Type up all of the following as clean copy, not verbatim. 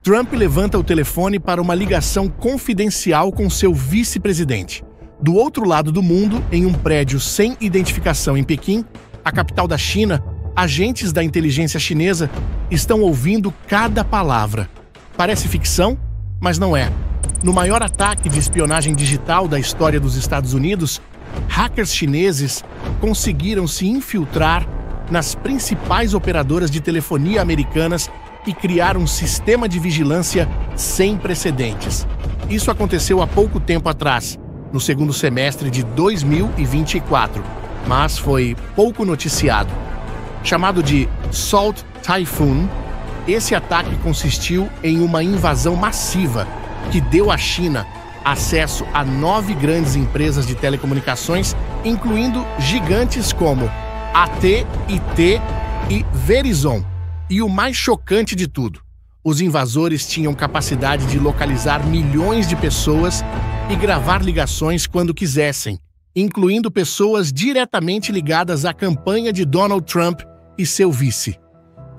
Trump levanta o telefone para uma ligação confidencial com seu vice-presidente. Do outro lado do mundo, em um prédio sem identificação em Pequim, a capital da China, agentes da inteligência chinesa estão ouvindo cada palavra. Parece ficção, mas não é. No maior ataque de espionagem digital da história dos Estados Unidos, hackers chineses conseguiram se infiltrar nas principais operadoras de telefonia americanas e criar um sistema de vigilância sem precedentes. Isso aconteceu há pouco tempo atrás, no segundo semestre de 2024, mas foi pouco noticiado. Chamado de Salt Typhoon, esse ataque consistiu em uma invasão massiva que deu à China acesso a 9 grandes empresas de telecomunicações, incluindo gigantes como AT&T e Verizon. E o mais chocante de tudo, os invasores tinham capacidade de localizar milhões de pessoas e gravar ligações quando quisessem, incluindo pessoas diretamente ligadas à campanha de Donald Trump e seu vice.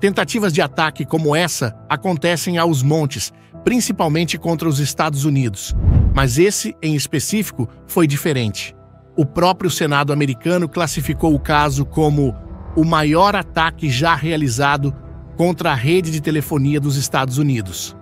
Tentativas de ataque como essa acontecem aos montes, principalmente contra os Estados Unidos. Mas esse, em específico, foi diferente. O próprio Senado americano classificou o caso como o maior ataque já realizado contra a rede de telefonia dos Estados Unidos.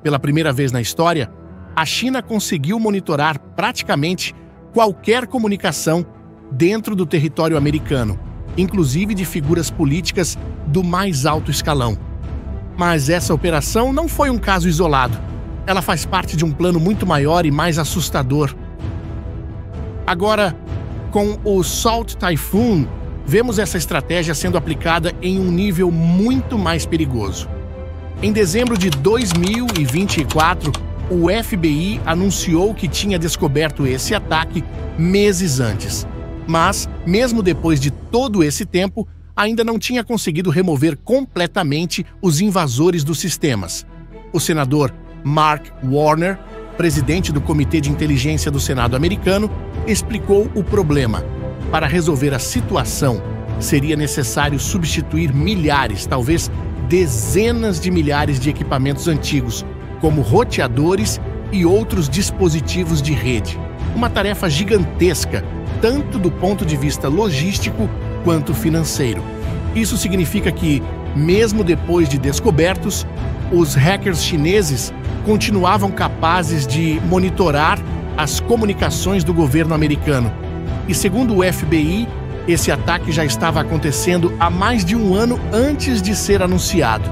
Pela primeira vez na história, a China conseguiu monitorar praticamente qualquer comunicação dentro do território americano, inclusive de figuras políticas do mais alto escalão. Mas essa operação não foi um caso isolado. Ela faz parte de um plano muito maior e mais assustador. Agora, com o Salt Typhoon, vemos essa estratégia sendo aplicada em um nível muito mais perigoso. Em dezembro de 2024, o FBI anunciou que tinha descoberto esse ataque meses antes. Mas, mesmo depois de todo esse tempo, ainda não tinha conseguido remover completamente os invasores dos sistemas. O senador Mark Warner, presidente do Comitê de Inteligência do Senado americano, explicou o problema. Para resolver a situação, seria necessário substituir milhares, talvez dezenas de milhares de equipamentos antigos, como roteadores e outros dispositivos de rede. Uma tarefa gigantesca, tanto do ponto de vista logístico quanto financeiro. Isso significa que, mesmo depois de descobertos, os hackers chineses continuavam capazes de monitorar as comunicações do governo americano. E segundo o FBI, esse ataque já estava acontecendo há mais de um ano antes de ser anunciado.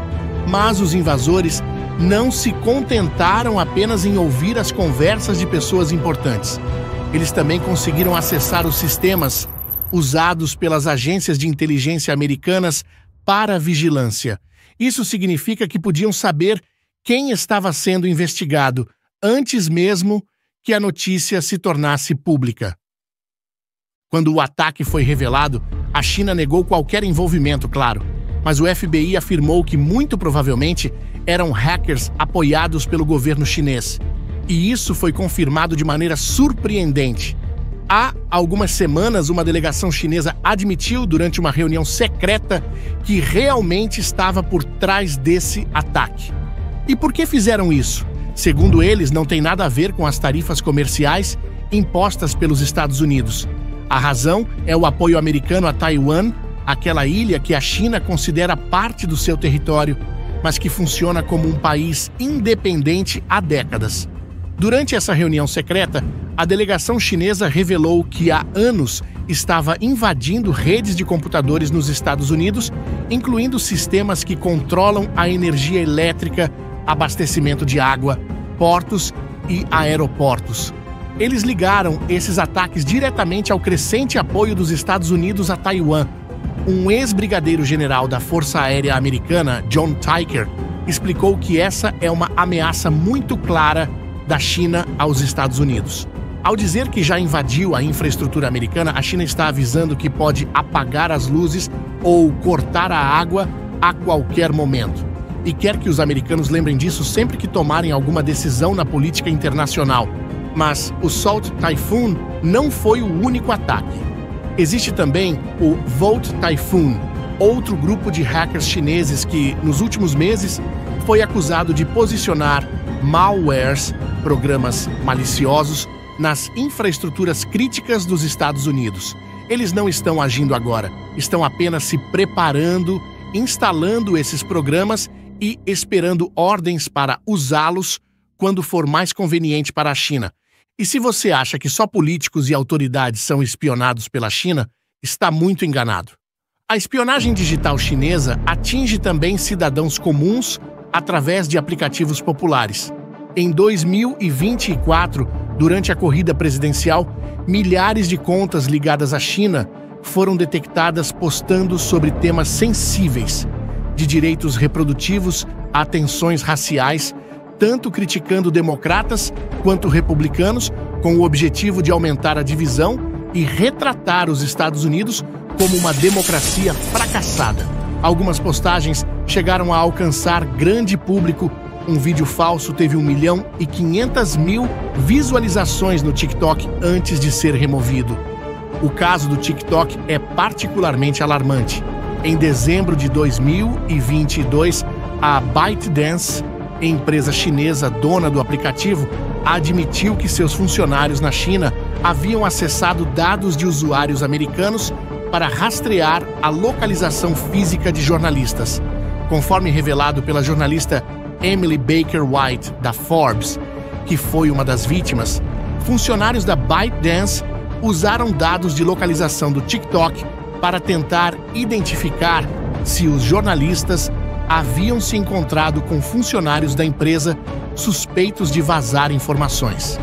Mas os invasores não se contentaram apenas em ouvir as conversas de pessoas importantes. Eles também conseguiram acessar os sistemas usados pelas agências de inteligência americanas para vigilância. Isso significa que podiam saber quem estava sendo investigado antes mesmo que a notícia se tornasse pública. Quando o ataque foi revelado, a China negou qualquer envolvimento, claro, mas o FBI afirmou que muito provavelmente eram hackers apoiados pelo governo chinês. E isso foi confirmado de maneira surpreendente. Há algumas semanas, uma delegação chinesa admitiu durante uma reunião secreta que realmente estava por trás desse ataque. E por que fizeram isso? Segundo eles, não tem nada a ver com as tarifas comerciais impostas pelos Estados Unidos. A razão é o apoio americano a Taiwan, aquela ilha que a China considera parte do seu território, mas que funciona como um país independente há décadas. Durante essa reunião secreta, a delegação chinesa revelou que há anos estava invadindo redes de computadores nos Estados Unidos, incluindo sistemas que controlam a energia elétrica, abastecimento de água, portos e aeroportos. Eles ligaram esses ataques diretamente ao crescente apoio dos Estados Unidos a Taiwan. Um ex-brigadeiro-general da Força Aérea Americana, John Tiker, explicou que essa é uma ameaça muito clara da China aos Estados Unidos. Ao dizer que já invadiu a infraestrutura americana, a China está avisando que pode apagar as luzes ou cortar a água a qualquer momento. E quer que os americanos lembrem disso sempre que tomarem alguma decisão na política internacional. Mas o Salt Typhoon não foi o único ataque. Existe também o Volt Typhoon, outro grupo de hackers chineses que, nos últimos meses, foi acusado de posicionar malwares, programas maliciosos, nas infraestruturas críticas dos Estados Unidos. Eles não estão agindo agora, estão apenas se preparando, instalando esses programas e esperando ordens para usá-los quando for mais conveniente para a China. E se você acha que só políticos e autoridades são espionados pela China, está muito enganado. A espionagem digital chinesa atinge também cidadãos comuns através de aplicativos populares. Em 2024, durante a corrida presidencial, milhares de contas ligadas à China foram detectadas postando sobre temas sensíveis, de direitos reprodutivos a tensões raciais, tanto criticando democratas quanto republicanos, com o objetivo de aumentar a divisão e retratar os Estados Unidos como uma democracia fracassada. Algumas postagens chegaram a alcançar grande público. Um vídeo falso teve 1.500.000 visualizações no TikTok antes de ser removido. O caso do TikTok é particularmente alarmante. Em dezembro de 2022, a ByteDance, empresa chinesa dona do aplicativo, admitiu que seus funcionários na China haviam acessado dados de usuários americanos para rastrear a localização física de jornalistas. Conforme revelado pela jornalista Emily Baker White, da Forbes, que foi uma das vítimas, funcionários da ByteDance usaram dados de localização do TikTok para tentar identificar se os jornalistas haviam se encontrado com funcionários da empresa suspeitos de vazar informações.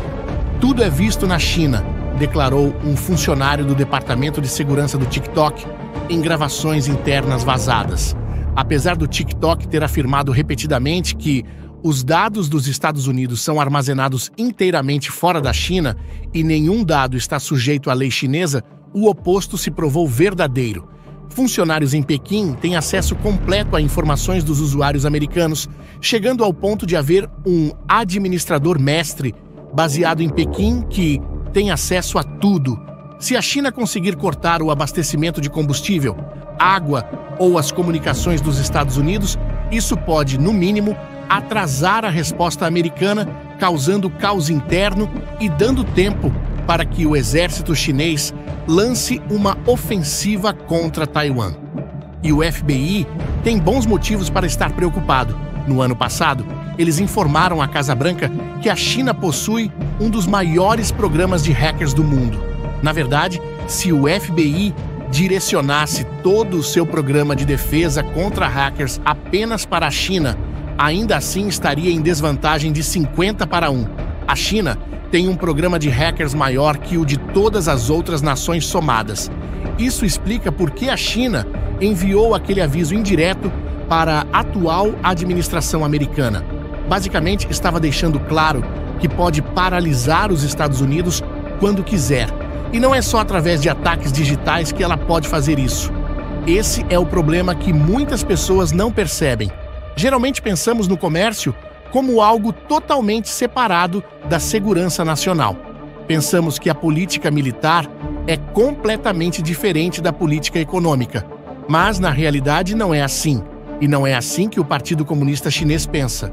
Tudo é visto na China, declarou um funcionário do Departamento de Segurança do TikTok em gravações internas vazadas. Apesar do TikTok ter afirmado repetidamente que os dados dos Estados Unidos são armazenados inteiramente fora da China e nenhum dado está sujeito à lei chinesa, o oposto se provou verdadeiro. Funcionários em Pequim têm acesso completo a informações dos usuários americanos, chegando ao ponto de haver um administrador mestre baseado em Pequim que tem acesso a tudo. Se a China conseguir cortar o abastecimento de combustível, água ou as comunicações dos Estados Unidos, isso pode, no mínimo, atrasar a resposta americana, causando caos interno e dando tempo para que o exército chinês lance uma ofensiva contra Taiwan. E o FBI tem bons motivos para estar preocupado. No ano passado, eles informaram à Casa Branca que a China possui um dos maiores programas de hackers do mundo. Na verdade, se o FBI direcionasse todo o seu programa de defesa contra hackers apenas para a China, ainda assim estaria em desvantagem de 50-1. A China tem um programa de hackers maior que o de todas as outras nações somadas. Isso explica por que a China enviou aquele aviso indireto para a atual administração americana. Basicamente, estava deixando claro que pode paralisar os Estados Unidos quando quiser. E não é só através de ataques digitais que ela pode fazer isso. Esse é o problema que muitas pessoas não percebem. Geralmente pensamos no comércio como algo totalmente separado da segurança nacional. Pensamos que a política militar é completamente diferente da política econômica. Mas, na realidade, não é assim. E não é assim que o Partido Comunista Chinês pensa.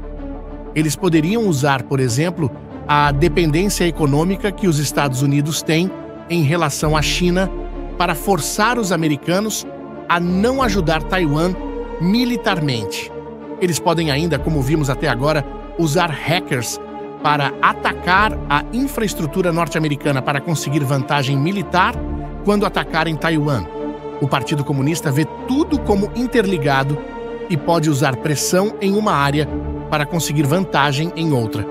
Eles poderiam usar, por exemplo, a dependência econômica que os Estados Unidos têm em relação à China para forçar os americanos a não ajudar Taiwan militarmente. Eles podem ainda, como vimos até agora, usar hackers para atacar a infraestrutura norte-americana para conseguir vantagem militar quando atacarem Taiwan. O Partido Comunista vê tudo como interligado e pode usar pressão em uma área para conseguir vantagem em outra.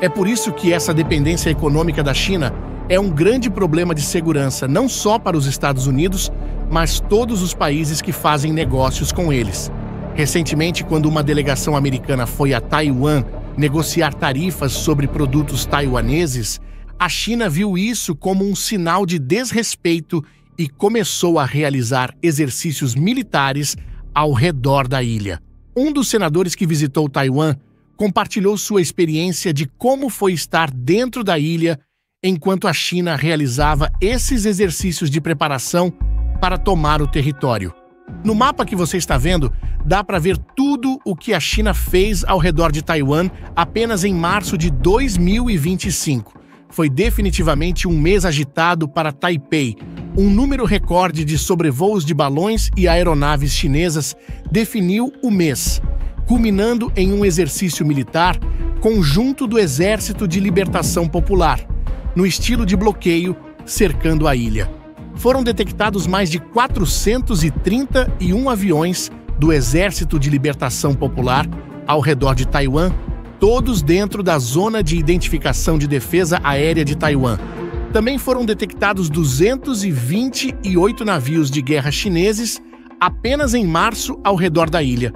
É por isso que essa dependência econômica da China é um grande problema de segurança, não só para os Estados Unidos, mas todos os países que fazem negócios com eles. Recentemente, quando uma delegação americana foi a Taiwan negociar tarifas sobre produtos taiwaneses, a China viu isso como um sinal de desrespeito e começou a realizar exercícios militares ao redor da ilha. Um dos senadores que visitou Taiwan compartilhou sua experiência de como foi estar dentro da ilha enquanto a China realizava esses exercícios de preparação para tomar o território. No mapa que você está vendo, dá para ver tudo o que a China fez ao redor de Taiwan apenas em março de 2025. Foi definitivamente um mês agitado para Taipei. Um número recorde de sobrevoos de balões e aeronaves chinesas definiu o mês, culminando em um exercício militar conjunto do Exército de Libertação Popular, no estilo de bloqueio, cercando a ilha. Foram detectados mais de 431 aviões do Exército de Libertação Popular ao redor de Taiwan, todos dentro da Zona de Identificação de Defesa Aérea de Taiwan. Também foram detectados 228 navios de guerra chineses apenas em março ao redor da ilha.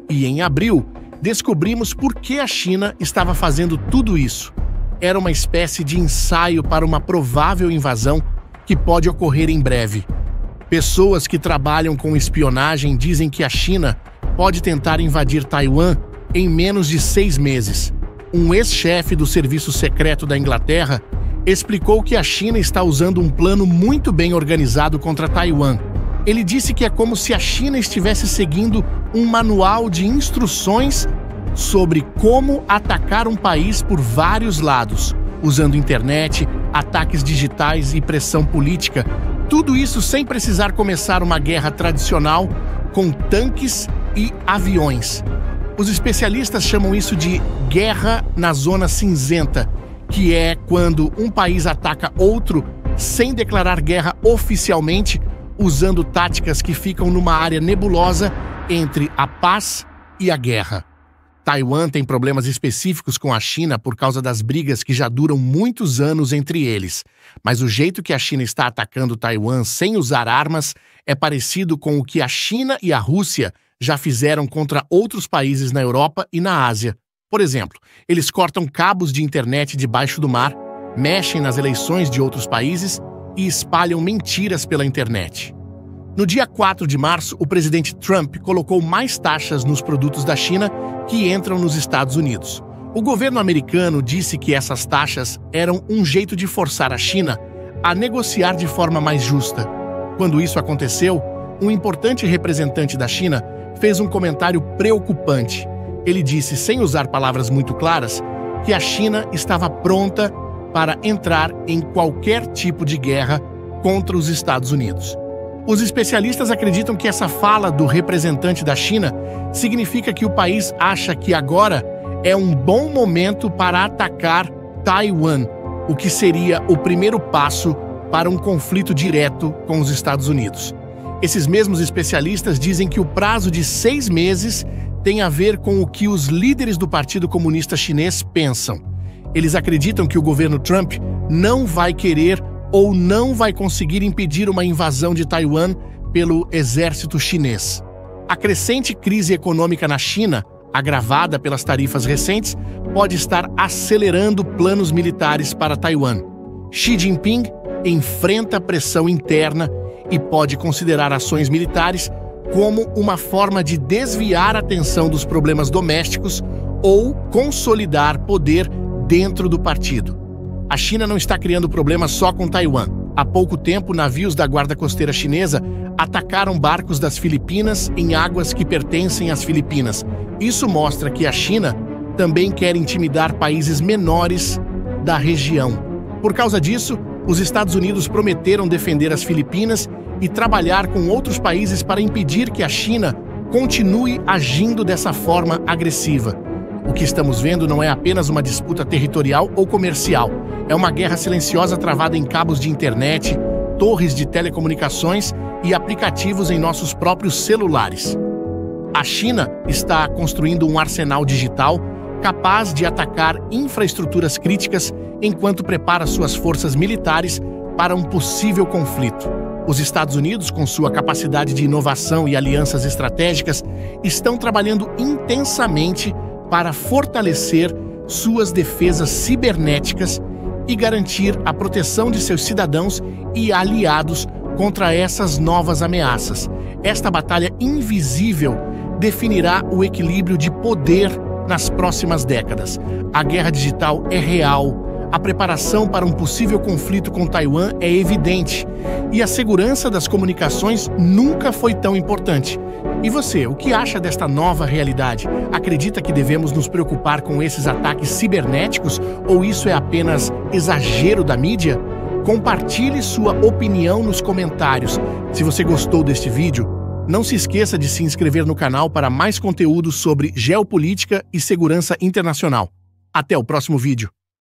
E em abril, descobrimos por que a China estava fazendo tudo isso. Era uma espécie de ensaio para uma provável invasão que pode ocorrer em breve. Pessoas que trabalham com espionagem dizem que a China pode tentar invadir Taiwan em menos de 6 meses. Um ex-chefe do Serviço Secreto da Inglaterra explicou que a China está usando um plano muito bem organizado contra Taiwan. Ele disse que é como se a China estivesse seguindo um manual de instruções sobre como atacar um país por vários lados, usando internet, ataques digitais e pressão política. Tudo isso sem precisar começar uma guerra tradicional com tanques e aviões. Os especialistas chamam isso de guerra na zona cinzenta, que é quando um país ataca outro sem declarar guerra oficialmente, usando táticas que ficam numa área nebulosa entre a paz e a guerra. Taiwan tem problemas específicos com a China por causa das brigas que já duram muitos anos entre eles. Mas o jeito que a China está atacando Taiwan sem usar armas é parecido com o que a China e a Rússia já fizeram contra outros países na Europa e na Ásia. Por exemplo, eles cortam cabos de internet debaixo do mar, mexem nas eleições de outros países e espalham mentiras pela internet. No dia 4 de março, o presidente Trump colocou mais taxas nos produtos da China que entram nos Estados Unidos. O governo americano disse que essas taxas eram um jeito de forçar a China a negociar de forma mais justa. Quando isso aconteceu, um importante representante da China fez um comentário preocupante. Ele disse, sem usar palavras muito claras, que a China estava pronta para entrar em qualquer tipo de guerra contra os Estados Unidos. Os especialistas acreditam que essa fala do representante da China significa que o país acha que agora é um bom momento para atacar Taiwan, o que seria o primeiro passo para um conflito direto com os Estados Unidos. Esses mesmos especialistas dizem que o prazo de 6 meses tem a ver com o que os líderes do Partido Comunista Chinês pensam. Eles acreditam que o governo Trump não vai querer ou não vai conseguir impedir uma invasão de Taiwan pelo exército chinês. A crescente crise econômica na China, agravada pelas tarifas recentes, pode estar acelerando planos militares para Taiwan. Xi Jinping enfrenta pressão interna e pode considerar ações militares como uma forma de desviar a atenção dos problemas domésticos ou consolidar poder dentro do partido. A China não está criando problemas só com Taiwan. Há pouco tempo, navios da Guarda Costeira Chinesa atacaram barcos das Filipinas em águas que pertencem às Filipinas. Isso mostra que a China também quer intimidar países menores da região. Por causa disso, os Estados Unidos prometeram defender as Filipinas e trabalhar com outros países para impedir que a China continue agindo dessa forma agressiva. O que estamos vendo não é apenas uma disputa territorial ou comercial. É uma guerra silenciosa travada em cabos de internet, torres de telecomunicações e aplicativos em nossos próprios celulares. A China está construindo um arsenal digital capaz de atacar infraestruturas críticas enquanto prepara suas forças militares para um possível conflito. Os Estados Unidos, com sua capacidade de inovação e alianças estratégicas, estão trabalhando intensamente para fortalecer suas defesas cibernéticas e garantir a proteção de seus cidadãos e aliados contra essas novas ameaças. Esta batalha invisível definirá o equilíbrio de poder nas próximas décadas. A guerra digital é real. A preparação para um possível conflito com Taiwan é evidente, e a segurança das comunicações nunca foi tão importante. E você, o que acha desta nova realidade? Acredita que devemos nos preocupar com esses ataques cibernéticos ou isso é apenas exagero da mídia? Compartilhe sua opinião nos comentários. Se você gostou deste vídeo, não se esqueça de se inscrever no canal para mais conteúdo sobre geopolítica e segurança internacional. Até o próximo vídeo.